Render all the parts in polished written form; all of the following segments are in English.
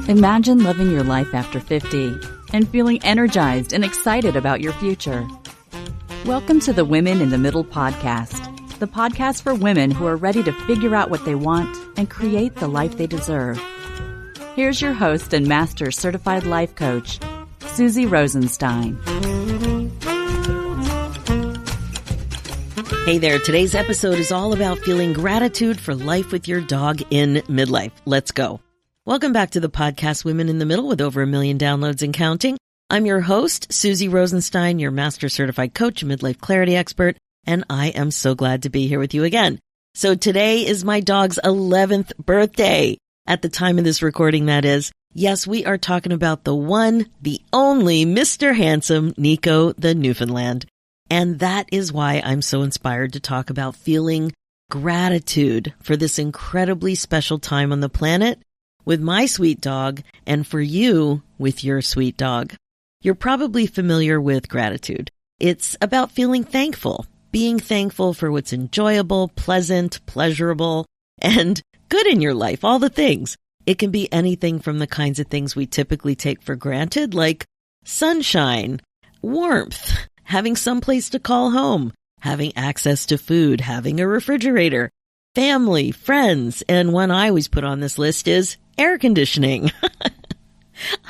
Imagine living your life after 50 and feeling energized and excited about your future. Welcome to the Women in the Middle podcast, the podcast for women who are ready to figure out what they want and create the life they deserve. Here's your host and master certified life coach, Susie Rosenstein. Hey there, today's episode is all about feeling gratitude for life with your dog in midlife. Let's go. Welcome back to the podcast Women in the Middle with over 1 million downloads and counting. I'm your host, Susie Rosenstein, your master certified coach and midlife clarity expert, and I am so glad to be here with you again. So today is my dog's 11th birthday. At the time of this recording, that is. Yes, we are talking about the one, the only Mr. Handsome, Nico the Newfoundland. And that is why I'm so inspired to talk about feeling gratitude for this incredibly special time on the planet with my sweet dog and for you with your sweet dog. You're probably familiar with gratitude. It's about feeling thankful, being thankful for what's enjoyable, pleasant, pleasurable, and good in your life, all the things. It can be anything from the kinds of things we typically take for granted, like sunshine, warmth, having someplace to call home, having access to food, having a refrigerator, family, friends, and one I always put on this list is air conditioning.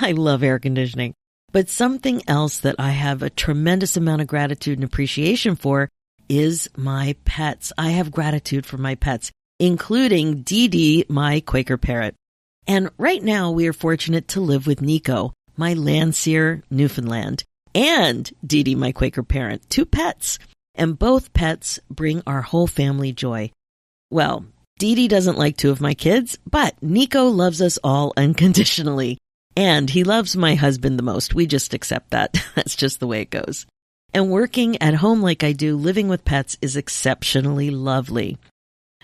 I love air conditioning. But something else that I have a tremendous amount of gratitude and appreciation for is my pets. I have gratitude for my pets, including Dee Dee, my Quaker parrot. And right now we are fortunate to live with Nico, my Landseer Newfoundland, and Dee Dee, my Quaker parent, 2 pets. And both pets bring our whole family joy. Well, Dee Dee doesn't like 2 of my kids, but Nico loves us all unconditionally. And he loves my husband the most. We just accept that. That's just the way it goes. And working at home like I do, living with pets is exceptionally lovely.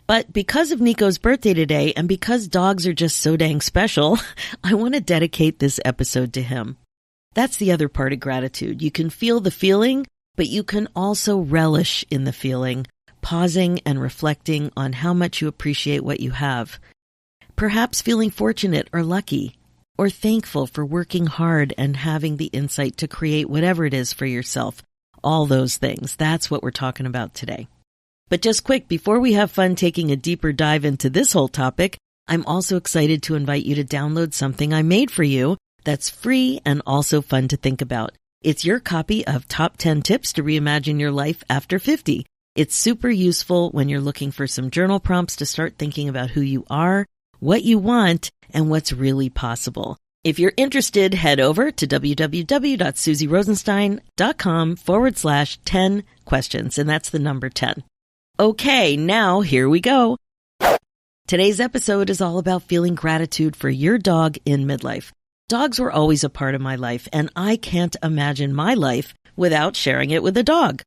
But because of Nico's birthday today, and because dogs are just so dang special, I want to dedicate this episode to him. That's the other part of gratitude. You can feel the feeling, but you can also relish in the feeling, pausing and reflecting on how much you appreciate what you have. Perhaps feeling fortunate or lucky, or thankful for working hard and having the insight to create whatever it is for yourself. All those things. That's what we're talking about today. But just quick, before we have fun taking a deeper dive into this whole topic, I'm also excited to invite you to download something I made for you that's free and also fun to think about. It's your copy of Top 10 Tips to Reimagine Your Life After 50. It's super useful when you're looking for some journal prompts to start thinking about who you are, what you want, and what's really possible. If you're interested, head over to www.susierosenstein.com/10 questions, and that's the number 10. Okay, now here we go. Today's episode is all about feeling gratitude for your dog in midlife. Dogs were always a part of my life, and I can't imagine my life without sharing it with a dog.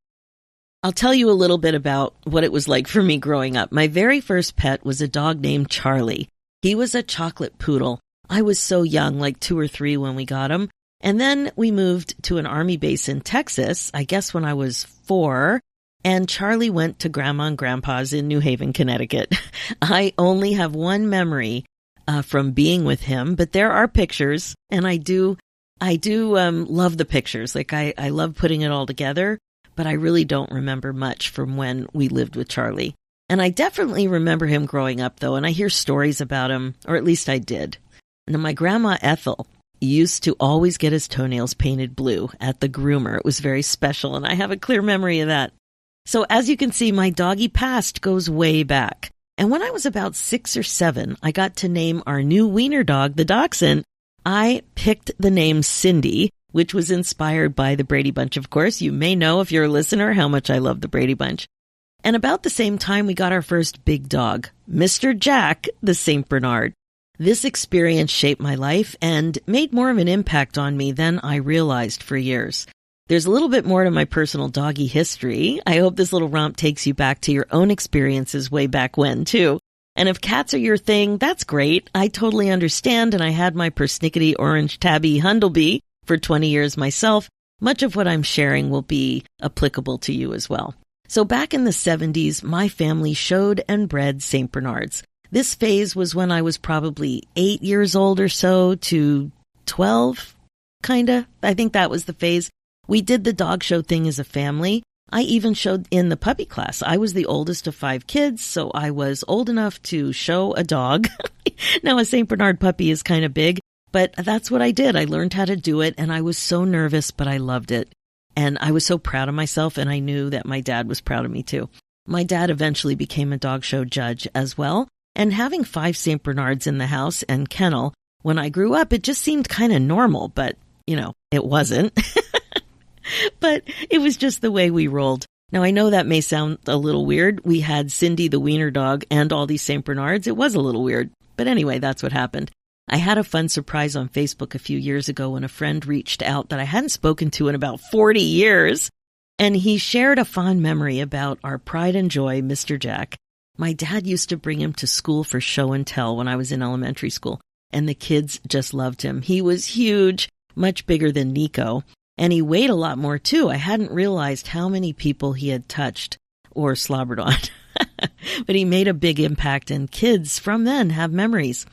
I'll tell you a little bit about what it was like for me growing up. My very first pet was a dog named Charlie. He was a chocolate poodle. I was so young, like 2 or 3 when we got him. And then we moved to an army base in Texas, I guess when I was 4, and Charlie went to Grandma and Grandpa's in New Haven, Connecticut. I only have one memory from being with him, but there are pictures, and I do love the pictures. Like I love putting it all together, but I really don't remember much from when we lived with Charlie. And I definitely remember him growing up, though, and I hear stories about him, or at least I did. And my grandma Ethel used to always get his toenails painted blue at the groomer. It was very special, and I have a clear memory of that. So as you can see, my doggy past goes way back. And when I was about 6 or 7, I got to name our new wiener dog, the dachshund. I picked the name Cindy, which was inspired by the Brady Bunch, of course. You may know, if you're a listener, how much I love the Brady Bunch. And about the same time, we got our first big dog, Mr. Jack, the St. Bernard. This experience shaped my life and made more of an impact on me than I realized for years. There's a little bit more to my personal doggy history. I hope this little romp takes you back to your own experiences way back when, too. And if cats are your thing, that's great. I totally understand, and I had my persnickety orange tabby Hundleby for 20 years myself. Much of what I'm sharing will be applicable to you as well. So back in the 70s, my family showed and bred St. Bernards. This phase was when I was probably 8 years old or so to 12, kinda. I think that was the phase. We did the dog show thing as a family. I even showed in the puppy class. I was the oldest of 5 kids, so I was old enough to show a dog. Now, a St. Bernard puppy is kind of big, but that's what I did. I learned how to do it, and I was so nervous, but I loved it. And I was so proud of myself, and I knew that my dad was proud of me too. My dad eventually became a dog show judge as well, and having 5 St. Bernards in the house and kennel, when I grew up, it just seemed kind of normal, but, it wasn't. But it was just the way we rolled. Now, I know that may sound a little weird. We had Cindy, the wiener dog, and all these St. Bernards. It was a little weird. But anyway, that's what happened. I had a fun surprise on Facebook a few years ago when a friend reached out that I hadn't spoken to in about 40 years. And he shared a fond memory about our pride and joy, Mr. Jack. My dad used to bring him to school for show and tell when I was in elementary school. And the kids just loved him. He was huge, much bigger than Nico. And he weighed a lot more, too. I hadn't realized how many people he had touched or slobbered on. But he made a big impact, and kids from then have memories.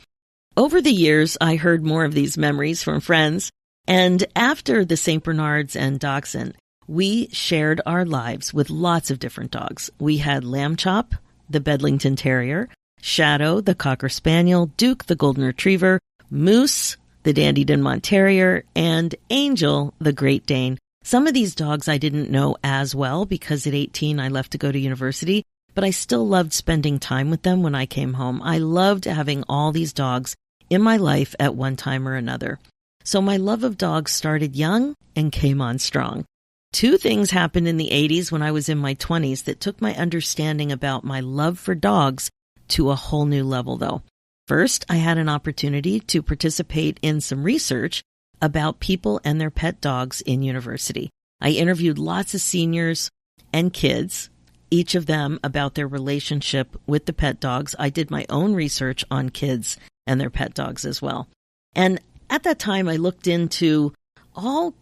Over the years, I heard more of these memories from friends. And after the St. Bernards and Dachshund, we shared our lives with lots of different dogs. We had Lamb Chop, the Bedlington Terrier, Shadow, the Cocker Spaniel, Duke, the Golden Retriever, Moose, the Dandy Dinmont Terrier, and Angel, the Great Dane. Some of these dogs I didn't know as well because at 18 I left to go to university, but I still loved spending time with them when I came home. I loved having all these dogs in my life at one time or another. So my love of dogs started young and came on strong. 2 things happened in the 80s when I was in my 20s that took my understanding about my love for dogs to a whole new level, though. First, I had an opportunity to participate in some research about people and their pet dogs in university. I interviewed lots of seniors and kids, each of them about their relationship with the pet dogs. I did my own research on kids and their pet dogs as well. And at that time, I looked into all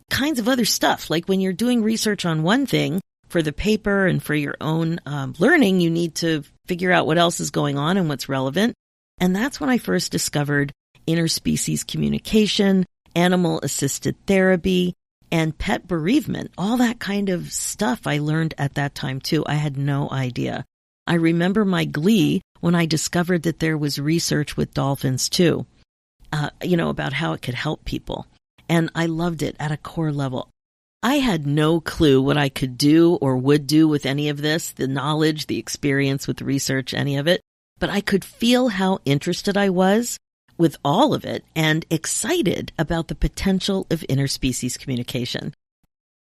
kinds of other stuff. Like when you're doing research on one thing for the paper and for your own learning, you need to figure out what else is going on and what's relevant. And that's when I first discovered interspecies communication, animal-assisted therapy, and pet bereavement. All that kind of stuff I learned at that time, too. I had no idea. I remember my glee when I discovered that there was research with dolphins, too, about how it could help people. And I loved it at a core level. I had no clue what I could do or would do with any of this, the knowledge, the experience with research, any of it. But I could feel how interested I was with all of it and excited about the potential of interspecies communication.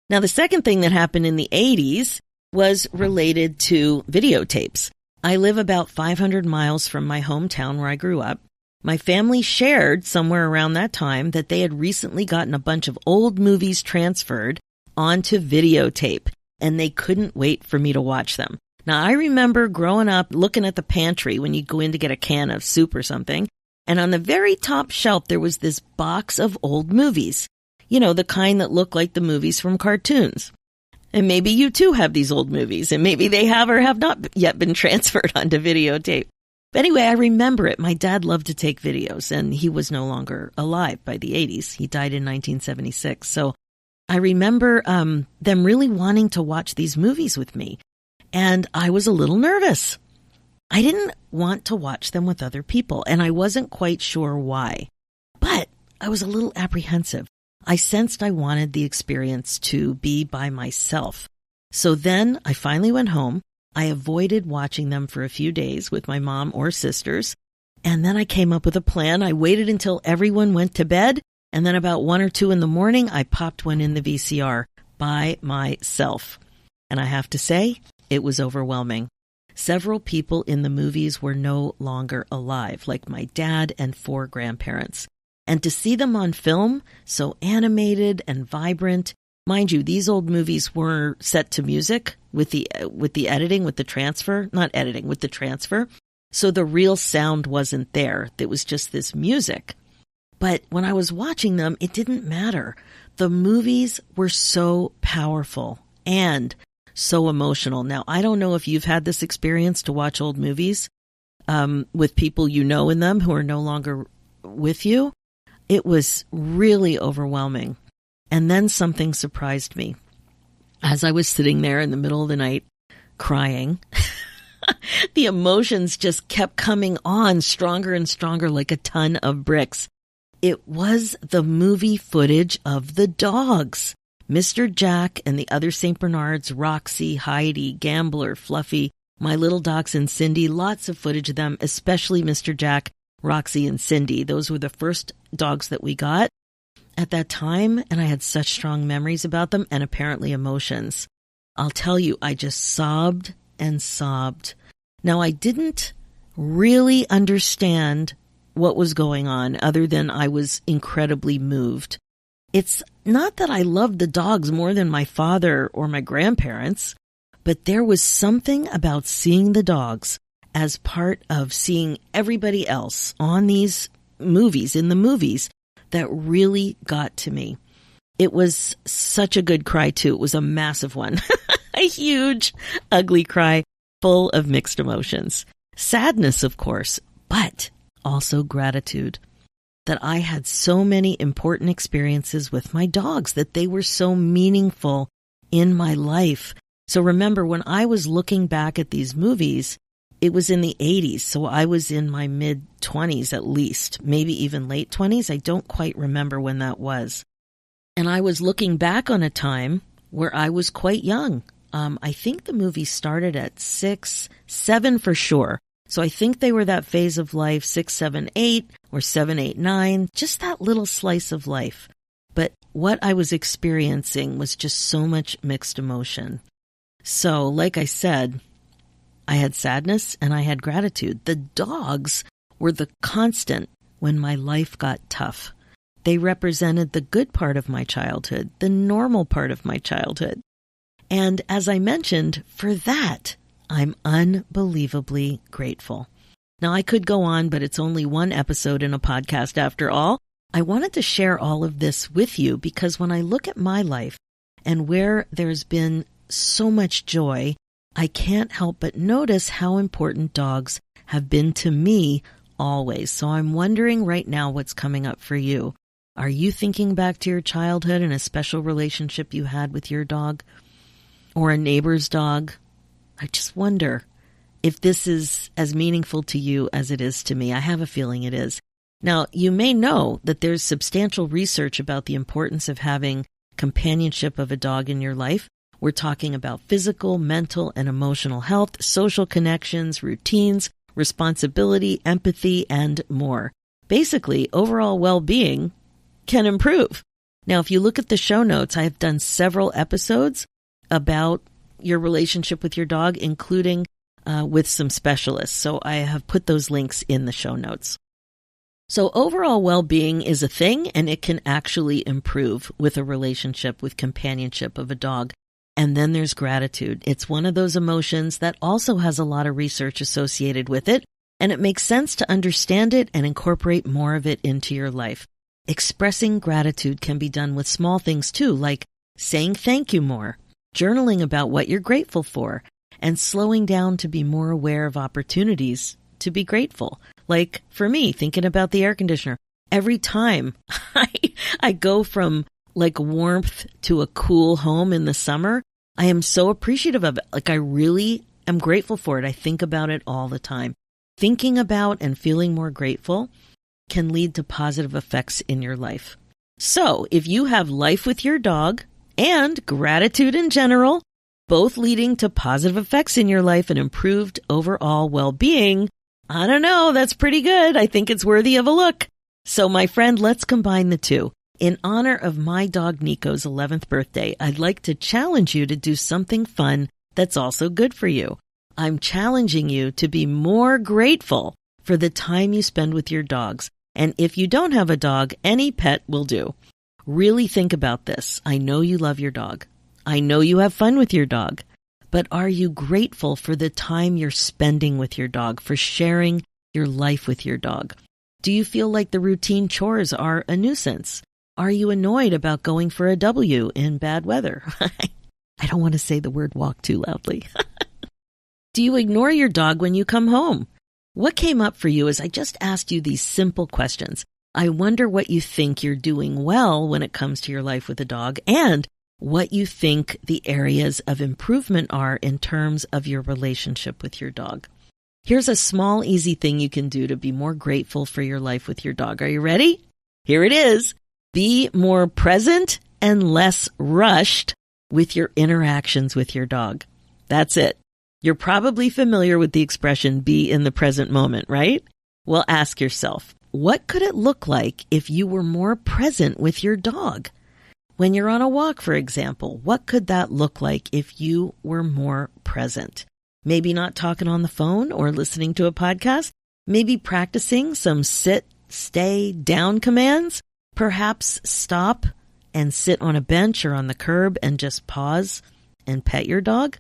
Now, the second thing that happened in the 80s was related to videotapes. I live about 500 miles from my hometown where I grew up. My family shared somewhere around that time that they had recently gotten a bunch of old movies transferred onto videotape, and they couldn't wait for me to watch them. Now, I remember growing up looking at the pantry when you go in to get a can of soup or something, and on the very top shelf there was this box of old movies. The kind that look like the movies from cartoons. And maybe you too have these old movies, and maybe they have or have not yet been transferred onto videotape. But anyway, I remember it. My dad loved to take videos, and he was no longer alive by the 80s. He died in 1976. So I remember them really wanting to watch these movies with me. And I was a little nervous. I didn't want to watch them with other people, and I wasn't quite sure why. But I was a little apprehensive. I sensed I wanted the experience to be by myself. So then I finally went home. I avoided watching them for a few days with my mom or sisters. And then I came up with a plan. I waited until everyone went to bed. And then about 1 or 2 in the morning, I popped one in the VCR by myself. And I have to say, it was overwhelming. Several people in the movies were no longer alive, like my dad and 4 grandparents. And to see them on film, so animated and vibrant. Mind you, these old movies were set to music with the editing, with the transfer. Not editing, with the transfer. So the real sound wasn't there. It was just this music. But when I was watching them, it didn't matter. The movies were so powerful and so emotional. Now, I don't know if you've had this experience to watch old movies. with people you know in them who are no longer with you. It was really overwhelming. And then something surprised me. As I was sitting there in the middle of the night crying, the emotions just kept coming on stronger and stronger like a ton of bricks. It was the movie footage of the dogs. Mr. Jack and the other St. Bernards, Roxy, Heidi, Gambler, Fluffy, my little dachshund Cindy, lots of footage of them, especially Mr. Jack, Roxy, and Cindy. Those were the first dogs that we got at that time, and I had such strong memories about them and apparently emotions. I'll tell you, I just sobbed and sobbed. Now, I didn't really understand what was going on other than I was incredibly moved. It's not that I loved the dogs more than my father or my grandparents, but there was something about seeing the dogs as part of seeing everybody else on these movies, in the movies, that really got to me. It was such a good cry, too. It was a massive one. A huge, ugly cry full of mixed emotions. Sadness, of course, but also gratitude that I had so many important experiences with my dogs, that they were so meaningful in my life. So remember, when I was looking back at these movies, it was in the 80s, so I was in my mid-20s at least, maybe even late 20s. I don't quite remember when that was. And I was looking back on a time where I was quite young. I think the movie started at 6, 7 for sure. So I think they were that phase of life, 6, 7, 8, or 7, 8, 9, just that little slice of life. But what I was experiencing was just so much mixed emotion. So, like I said, I had sadness and I had gratitude. The dogs were the constant when my life got tough. They represented the good part of my childhood, the normal part of my childhood. And as I mentioned, for that, I'm unbelievably grateful. Now, I could go on, but it's only one episode in a podcast after all. I wanted to share all of this with you because when I look at my life and where there's been so much joy, I can't help but notice how important dogs have been to me always. So I'm wondering right now what's coming up for you. Are you thinking back to your childhood and a special relationship you had with your dog or a neighbor's dog? I just wonder if this is as meaningful to you as it is to me. I have a feeling it is. Now, you may know that there's substantial research about the importance of having companionship of a dog in your life. We're talking about physical, mental, and emotional health, social connections, routines, responsibility, empathy, and more. Basically, overall well-being can improve. Now, if you look at the show notes, I have done several episodes about your relationship with your dog, including with some specialists. So I have put those links in the show notes. So overall well-being is a thing, and it can actually improve with a relationship with companionship of a dog. And then there's gratitude. It's one of those emotions that also has a lot of research associated with it, and it makes sense to understand it and incorporate more of it into your life. Expressing gratitude can be done with small things too, like saying thank you more, journaling about what you're grateful for, and slowing down to be more aware of opportunities to be grateful. Like for me, thinking about the air conditioner. Every time I go from like warmth to a cool home in the summer, I am so appreciative of it. Like I really am grateful for it. I think about it all the time. Thinking about and feeling more grateful can lead to positive effects in your life. So if you have life with your dog and gratitude in general, both leading to positive effects in your life and improved overall well-being, I don't know, that's pretty good. I think it's worthy of a look. So my friend, let's combine the two. In honor of my dog Nico's 11th birthday, I'd like to challenge you to do something fun that's also good for you. I'm challenging you to be more grateful for the time you spend with your dogs. And if you don't have a dog, any pet will do. Really think about this. I know you love your dog. I know you have fun with your dog. But are you grateful for the time you're spending with your dog, for sharing your life with your dog? Do you feel like the routine chores are a nuisance? Are you annoyed about going for a W in bad weather? I don't want to say the word walk too loudly. Do you ignore your dog when you come home? What came up for you is I just asked you these simple questions. I wonder what you think you're doing well when it comes to your life with a dog, and what you think the areas of improvement are in terms of your relationship with your dog. Here's a small, easy thing you can do to be more grateful for your life with your dog. Are you ready? Here it is. Be more present and less rushed with your interactions with your dog. That's it. You're probably familiar with the expression, be in the present moment, right? Well, ask yourself, what could it look like if you were more present with your dog? When you're on a walk, for example, what could that look like if you were more present? Maybe not talking on the phone or listening to a podcast. Maybe practicing some sit, stay, down commands. Perhaps stop and sit on a bench or on the curb and just pause and pet your dog.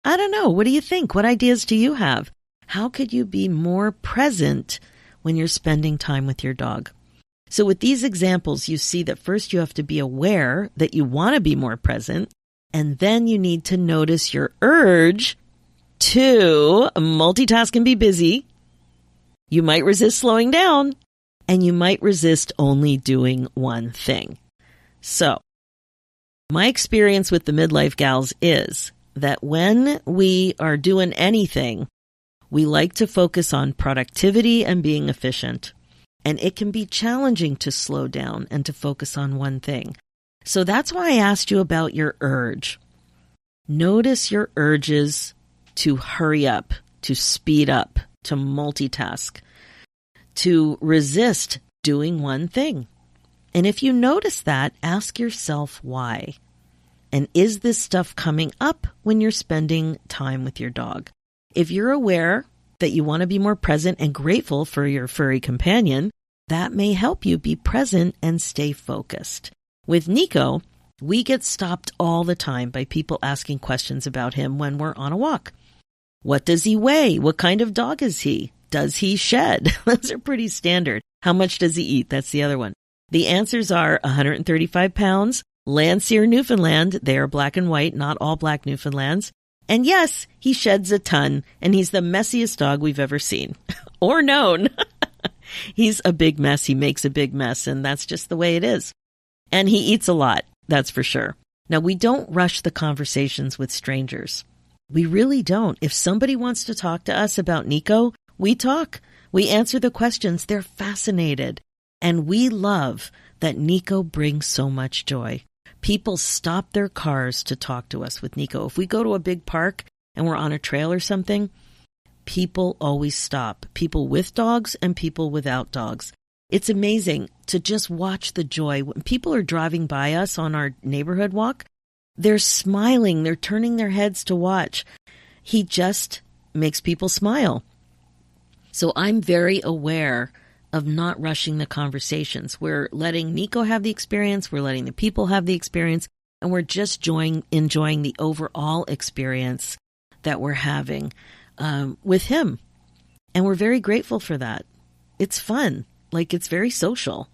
I don't know. What do you think? What ideas do you have? How could you be more present when you're spending time with your dog? So with these examples, you see that first you have to be aware that you want to be more present, and then you need to notice your urge to multitask and be busy. You might resist slowing down, and you might resist only doing one thing. So, my experience with the Midlife Gals is that when we are doing anything, we like to focus on productivity and being efficient. And it can be challenging to slow down and to focus on one thing. So that's why I asked you about your urge. Notice your urges to hurry up, to speed up, to multitask, to resist doing one thing. And if you notice that, ask yourself why. And is this stuff coming up when you're spending time with your dog? If you're aware that you want to be more present and grateful for your furry companion, that may help you be present and stay focused. With Nico, we get stopped all the time by people asking questions about him when we're on a walk. What does he weigh? What kind of dog is he? Does he shed? Those are pretty standard. How much does he eat? That's the other one. The answers are 135 pounds, Landseer Newfoundland. They are black and white, not all black Newfoundlands. And yes, he sheds a ton, and he's the messiest dog we've ever seen or known. He's a big mess. He makes a big mess, and that's just the way it is. And he eats a lot, that's for sure. Now, we don't rush the conversations with strangers. We really don't. If somebody wants to talk to us about Nico, we talk. We answer the questions. They're fascinated. And we love that Nico brings so much joy. People stop their cars to talk to us with Nico. If we go to a big park and we're on a trail or something, people always stop. People with dogs and people without dogs. It's amazing to just watch the joy. When people are driving by us on our neighborhood walk, they're smiling. They're turning their heads to watch. He just makes people smile. So I'm very aware of not rushing the conversations. We're letting Nico have the experience, we're letting the people have the experience, and we're just enjoying the overall experience that we're having with him. And we're very grateful for that. It's fun. Like, it's very social.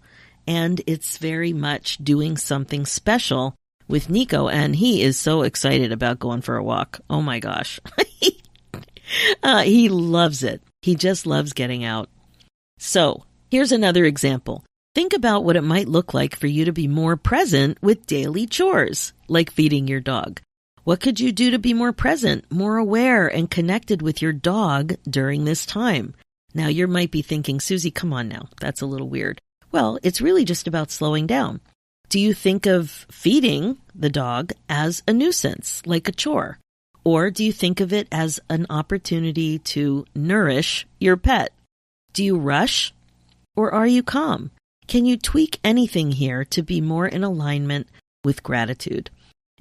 And it's very much doing something special with Nico. And he is so excited about going for a walk. Oh my gosh. He loves it. He just loves getting out. So here's another example. Think about what it might look like for you to be more present with daily chores, like feeding your dog. What could you do to be more present, more aware, and connected with your dog during this time? Now, you might be thinking, Susie, come on now. That's a little weird. Well, it's really just about slowing down. Do you think of feeding the dog as a nuisance, like a chore? Or do you think of it as an opportunity to nourish your pet? Do you rush or are you calm? Can you tweak anything here to be more in alignment with gratitude?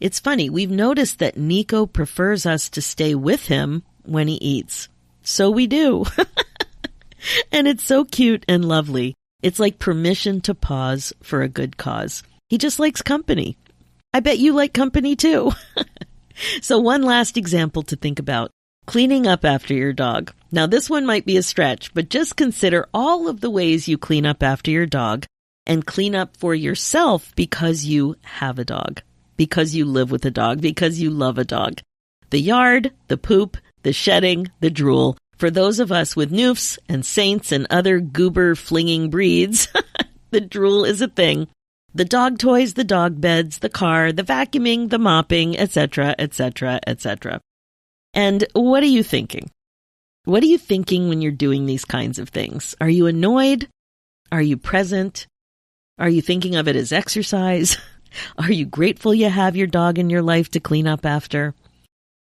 It's funny, we've noticed that Nico prefers us to stay with him when he eats. So we do. And it's so cute and lovely. It's like permission to pause for a good cause. He just likes company. I bet you like company too. So one last example to think about. Cleaning up after your dog. Now this one might be a stretch, but just consider all of the ways you clean up after your dog and clean up for yourself because you have a dog, because you live with a dog, because you love a dog. The yard, the poop, the shedding, the drool, For those of us with Newfs and Saints and other goober-flinging breeds, the drool is a thing. The dog toys, the dog beds, the car, the vacuuming, the mopping, etc., etc., etc. And what are you thinking? What are you thinking when you're doing these kinds of things? Are you annoyed? Are you present? Are you thinking of it as exercise? Are you grateful you have your dog in your life to clean up after?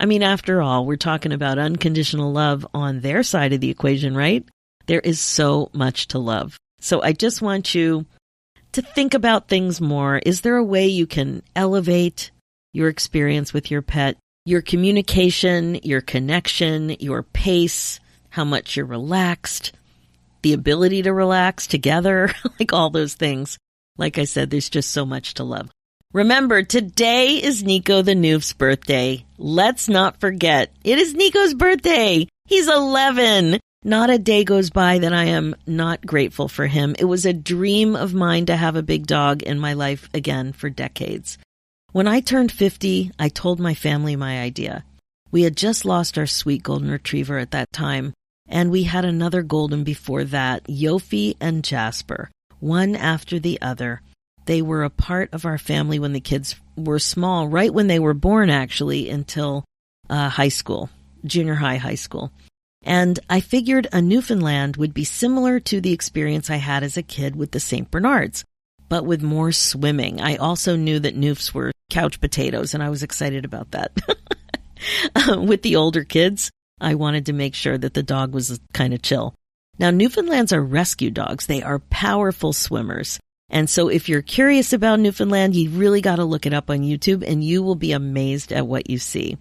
I mean, after all, we're talking about unconditional love on their side of the equation, right? There is so much to love. So I just want you to think about things more. Is there a way you can elevate your experience with your pet, your communication, your connection, your pace, how much you're relaxed, the ability to relax together, like all those things. Like I said, there's just so much to love. Remember, today is Nico the Noof's birthday. Let's not forget, it is Nico's birthday. He's 11. Not a day goes by that I am not grateful for him. It was a dream of mine to have a big dog in my life again for decades. When I turned 50, I told my family my idea. We had just lost our sweet golden retriever at that time, and we had another golden before that, Yofi and Jasper, one after the other. They were a part of our family when the kids were small, right when they were born, actually, until high school, junior high school. And I figured a Newfoundland would be similar to the experience I had as a kid with the St. Bernards, but with more swimming. I also knew that Newfs were couch potatoes, and I was excited about that. With the older kids, I wanted to make sure that the dog was kind of chill. Now, Newfoundlands are rescue dogs. They are powerful swimmers. And so if you're curious about Newfoundland, you really got to look it up on YouTube, and you will be amazed at what you see.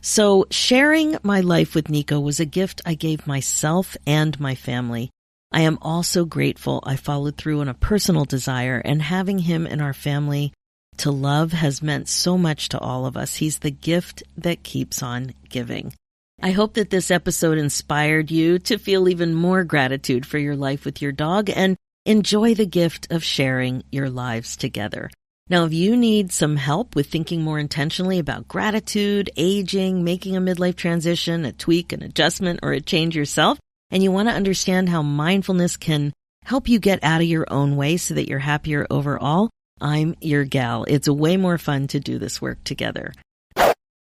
So sharing my life with Nico was a gift I gave myself and my family. I am also grateful I followed through on a personal desire, and having him in our family to love has meant so much to all of us. He's the gift that keeps on giving. I hope that this episode inspired you to feel even more gratitude for your life with your dog and enjoy the gift of sharing your lives together. Now, if you need some help with thinking more intentionally about gratitude, aging, making a midlife transition, a tweak, an adjustment, or a change yourself, and you want to understand how mindfulness can help you get out of your own way so that you're happier overall, I'm your gal. It's way more fun to do this work together.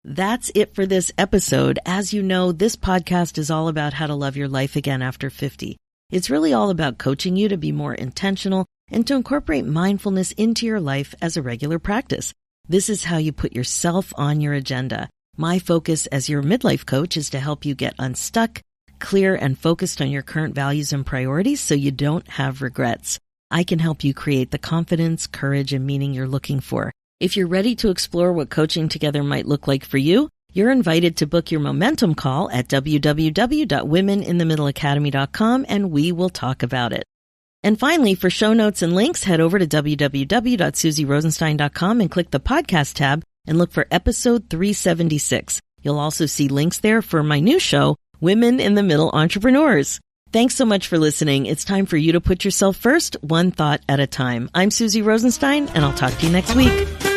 That's it for this episode. As you know, this podcast is all about how to love your life again after 50. It's really all about coaching you to be more intentional and to incorporate mindfulness into your life as a regular practice. This is how you put yourself on your agenda. My focus as your midlife coach is to help you get unstuck, clear, and focused on your current values and priorities so you don't have regrets. I can help you create the confidence, courage, and meaning you're looking for. If you're ready to explore what coaching together might look like for you, you're invited to book your momentum call at www.womeninthemiddleacademy.com, and we will talk about it. And finally, for show notes and links, head over to www.susierosenstein.com and click the podcast tab and look for episode 376. You'll also see links there for my new show, Women in the Middle Entrepreneurs. Thanks so much for listening. It's time for you to put yourself first, one thought at a time. I'm Susie Rosenstein, and I'll talk to you next week.